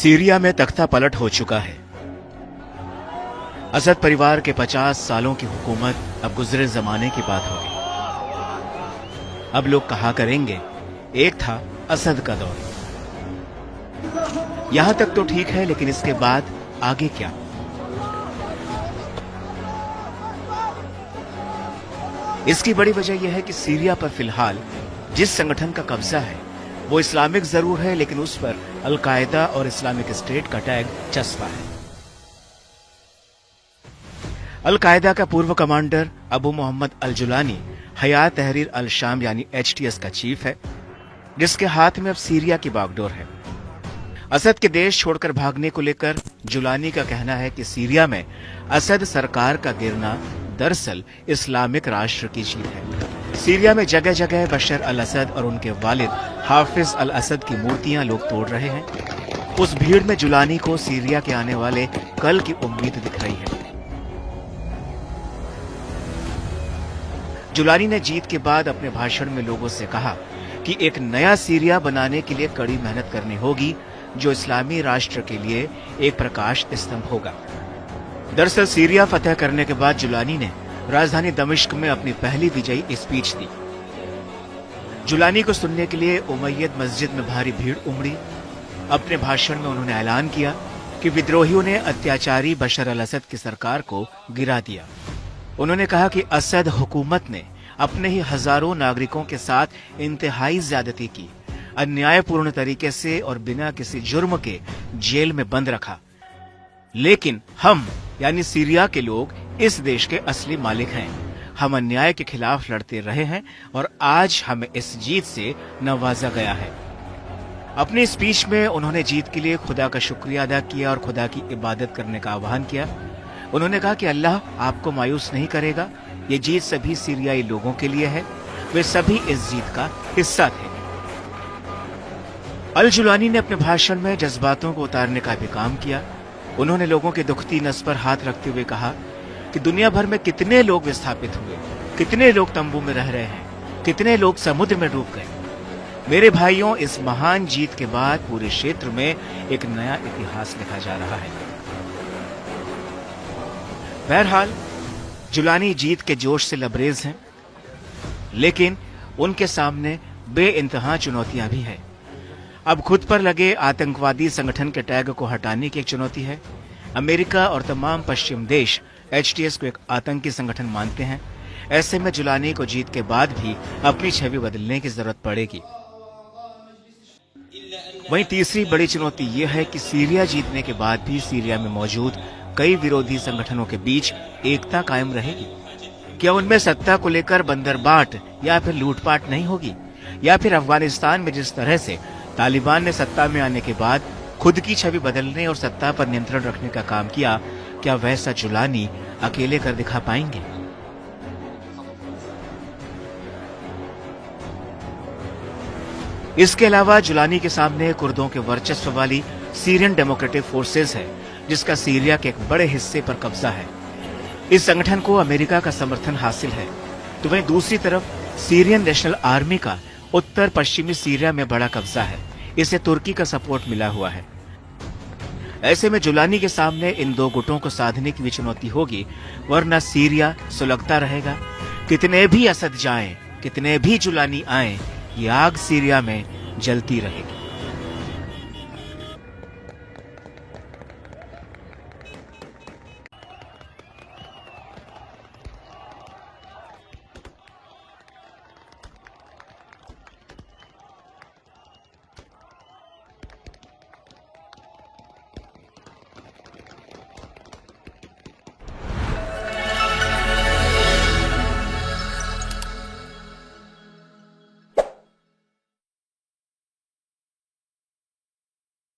Syria में तख्ता पलट हो चुका है। असद परिवार के 50 सालों की हुकूमत अब गुजरे जमाने की बात होगी। अब लोग कहा करेंगे, एक था असद का दौर। यहां तक तो ठीक है, लेकिन इसके बाद आगे क्या? इसकी बड़ी वजह यह है कि सीरिया पर फिलहाल जिस संगठन का कब्जा है वो इस्लामिक जरूर है, लेकिन उस पर अल-कायदा और इस्लामिक स्टेट का टैग चस्पा है। अल-कायदा का पूर्व कमांडर अबू मोहम्मद अल-जुलानी हयात तहरीर अल-शाम यानी HTS का चीफ है, जिसके हाथ में अब सीरिया की बागडोर है। असद के देश छोड़कर भागने को लेकर जुलानी का कहना है कि सीरिया में असद सरकार का गिरना दरअसल इस्लामिक राष्ट्र की जीत है। सीरिया में जगह जगह बशर अल असद और उनके वालिद हाफिज अल असद की मूर्तियां लोग तोड़ रहे हैं। उस भीड़ में जुलानी को सीरिया के आने वाले कल की उम्मीद दिख रही है। जुलानी ने जीत के बाद अपने भाषण में लोगों से कहा कि एक नया सीरिया बनाने के लिए कड़ी मेहनत करनी होगी, जो इस्लामी राष्ट्र के लिए एक प्रकाश स्तंभ होगा। दरअसल सीरिया फतह करने के बाद जुलानी ने राजधानी दमिश्क में अपनी पहली विजयी स्पीच दी। जुलानी को सुनने के लिए उमैयद मस्जिद में भारी भीड़ उमड़ी। अपने भाषण में उन्होंने ऐलान किया कि विद्रोहियों ने अत्याचारी बशर अल असद की सरकार को गिरा दिया। उन्होंने कहा कि असद हुकूमत ने अपने ही हजारों नागरिकों के साथ इंतहाई ज्यादती की, अन्यायपूर्ण तरीके से और बिना किसी जुर्म के जेल में बंद रखा। लेकिन हम यानी सीरिया के लोग इस देश के असली मालिक हैं। हम अन्याय के खिलाफ लड़ते रहे हैं और आज हमें इस जीत से नवाजा गया है। अपनी स्पीच में उन्होंने जीत के लिए खुदा का शुक्रिया अदा किया और खुदा की इबादत करने का आह्वान किया। उन्होंने कहा कि अल्लाह आपको मायूस नहीं करेगा। ये जीत सभी सीरियाई लोगों के लिए है, वे सभी इस जीत का हिस्सा थे। अल जुलानी ने अपने भाषण में जज्बातों को उतारने का भी काम किया। उन्होंने लोगों की दुखती नस पर हाथ रखते हुए कहा कि दुनिया भर में कितने लोग विस्थापित हुए, कितने लोग तंबू में रह रहे हैं, कितने लोग समुद्र में डूब गए। मेरे भाइयों, इस महान जीत के बाद पूरे क्षेत्र में एक नया इतिहास लिखा जा रहा है। बहरहाल जुलानी जीत के जोश से लबरेज हैं, लेकिन उनके सामने बेइंतहा चुनौतियां भी हैं। अब खुद पर लगे आतंकवादी संगठन के टैग को हटाने की एक चुनौती है। अमेरिका और तमाम पश्चिम देश HTS को एक आतंकी संगठन मानते हैं। ऐसे में जुलानी को जीत के बाद भी अपनी छवि बदलने की जरूरत पड़ेगी। वहीं तीसरी बड़ी चुनौती यह है कि सीरिया जीतने के बाद भी सीरिया में मौजूद कई विरोधी संगठनों के बीच एकता कायम रहेगी। क्या उनमें सत्ता को लेकर बंदरबाट या फिर लूटपाट नहीं होगी? या फिर अफगानिस्तान में जिस तरह से तालिबान ने सत्ता में आने के बाद खुद की छवि बदलने और सत्ता पर नियंत्रण रखने का काम किया, क्या वैसा जुलानी अकेले कर दिखा पाएंगे? इसके अलावा जुलानी के सामने कुर्दों के वर्चस्व वाली सीरियन डेमोक्रेटिक फोर्सेस है, जिसका सीरिया के एक बड़े हिस्से पर कब्जा है। इस संगठन को अमेरिका का समर्थन हासिल है, तो वहीं दूसरी तरफ सीरियन नेशनल आर्मी का उत्तर पश्चिमी सीरिया में बड़ा कब्जा है। इसे तुर्की का सपोर्ट मिला हुआ है। ऐसे में जुलानी के सामने इन दो गुटों को साधने की भी चुनौती होगी, वरना सीरिया सुलगता रहेगा। कितने भी असद जाएं, कितने भी जुलानी आए, ये आग सीरिया में जलती रहेगी।